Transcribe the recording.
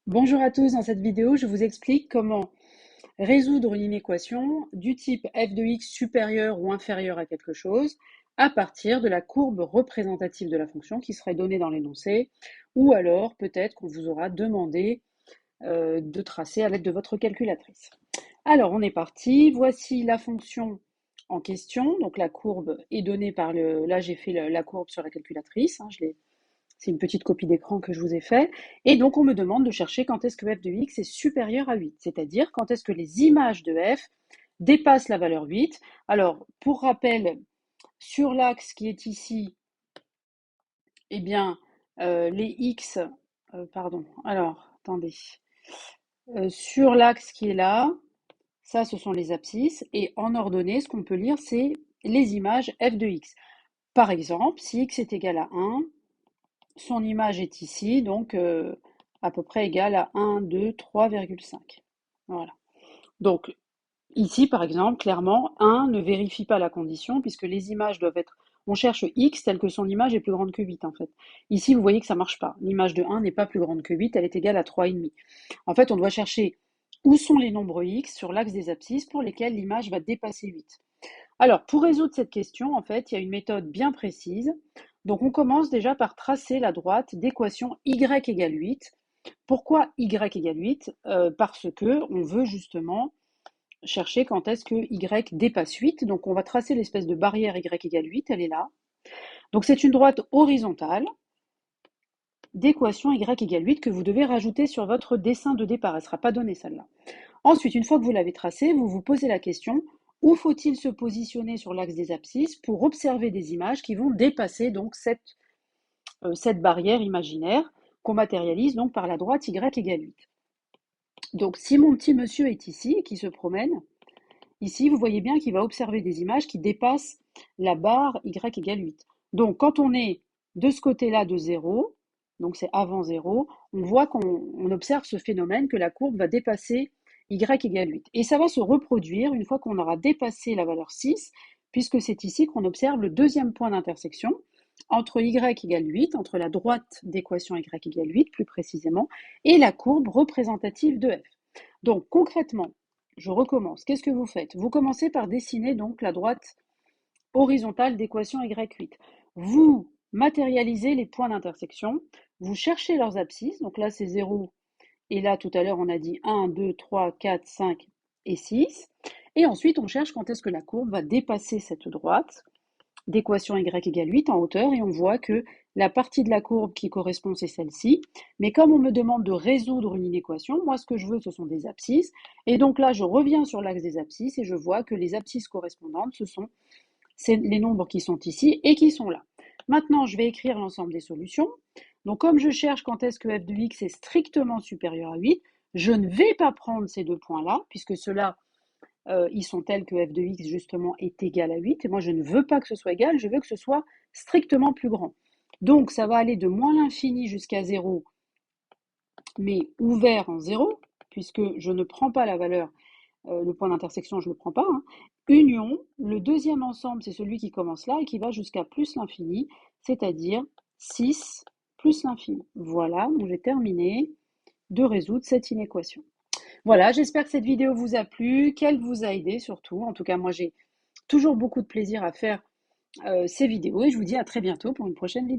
Bonjour à tous, dans cette vidéo, je vous explique comment résoudre une inéquation du type f de x supérieur ou inférieur à quelque chose à partir de la courbe représentative de la fonction qui serait donnée dans l'énoncé, ou alors peut-être qu'on vous aura demandé de tracer à l'aide de votre calculatrice. Alors, on est parti. Voici la fonction en question. Donc, la courbe est donnée par le... Là, j'ai fait la courbe sur la calculatrice. C'est une petite copie d'écran que je vous ai fait. Et donc, on me demande de chercher quand est-ce que f de x est supérieur à 8, c'est-à-dire quand est-ce que les images de f dépassent la valeur 8. Alors, pour rappel, sur l'axe qui est ici, eh bien, les x, pardon, alors, attendez, sur l'axe qui est là, ça, ce sont les abscisses, et en ordonnée, ce qu'on peut lire, c'est les images f de x. Par exemple, si x est égal à 1, son image est ici, donc à peu près égale à 1, 2, 3,5. Voilà. Donc ici, par exemple, clairement, 1 ne vérifie pas la condition puisque les images doivent être... On cherche x tel que son image est plus grande que 8 en fait. Ici, vous voyez que ça ne marche pas. L'image de 1 n'est pas plus grande que 8, elle est égale à 3,5. En fait, on doit chercher où sont les nombres x sur l'axe des abscisses pour lesquels l'image va dépasser 8. Alors, pour résoudre cette question, en fait, il y a une méthode bien précise. Donc, on commence déjà par tracer la droite d'équation y égale 8. Pourquoi y égale 8? Parce que on veut justement chercher quand est-ce que y dépasse 8. Donc, on va tracer l'espèce de barrière y égale 8, elle est là. Donc, c'est une droite horizontale d'équation y égale 8 que vous devez rajouter sur votre dessin de départ. Elle ne sera pas donnée, celle-là. Ensuite, une fois que vous l'avez tracée, vous vous posez la question, où faut-il se positionner sur l'axe des abscisses pour observer des images qui vont dépasser donc cette barrière imaginaire qu'on matérialise donc par la droite y égale 8. Donc si mon petit monsieur est ici et qui se promène, ici vous voyez bien qu'il va observer des images qui dépassent la barre y égale 8. Donc quand on est de ce côté-là de 0, donc c'est avant 0, on voit qu'on observe ce phénomène que la courbe va dépasser y égale 8. Et ça va se reproduire une fois qu'on aura dépassé la valeur 6, puisque c'est ici qu'on observe le deuxième point d'intersection entre y égale 8, entre la droite d'équation y égale 8 plus précisément, et la courbe représentative de f. Donc concrètement, je recommence. Qu'est-ce que vous faites? Vous commencez par dessiner donc la droite horizontale d'équation y8. Vous matérialisez les points d'intersection, vous cherchez leurs abscisses, donc là c'est 0, et là tout à l'heure on a dit 1, 2, 3, 4, 5 et 6, et ensuite on cherche quand est-ce que la courbe va dépasser cette droite d'équation y égale 8 en hauteur, et on voit que la partie de la courbe qui correspond, c'est celle-ci. Mais comme on me demande de résoudre une inéquation, moi ce que je veux, ce sont des abscisses. Et donc là, je reviens sur l'axe des abscisses et je vois que les abscisses correspondantes, ce sont les nombres qui sont ici et qui sont là. Maintenant, je vais écrire l'ensemble des solutions. Donc comme je cherche quand est-ce que f de x est strictement supérieur à 8, je ne vais pas prendre ces deux points-là, puisque ceux-là, ils sont tels que f de x justement est égal à 8, et moi je ne veux pas que ce soit égal, je veux que ce soit strictement plus grand. Donc ça va aller de moins l'infini jusqu'à 0, mais ouvert en 0, puisque je ne prends pas la valeur, le point d'intersection, je ne le prends pas. Hein. Union, le deuxième ensemble, c'est celui qui commence là et qui va jusqu'à plus l'infini, c'est-à-dire 6 plus l'infini. Voilà, donc j'ai terminé de résoudre cette inéquation. Voilà, j'espère que cette vidéo vous a plu, qu'elle vous a aidé surtout. En tout cas, moi, j'ai toujours beaucoup de plaisir à faire ces vidéos et je vous dis à très bientôt pour une prochaine vidéo.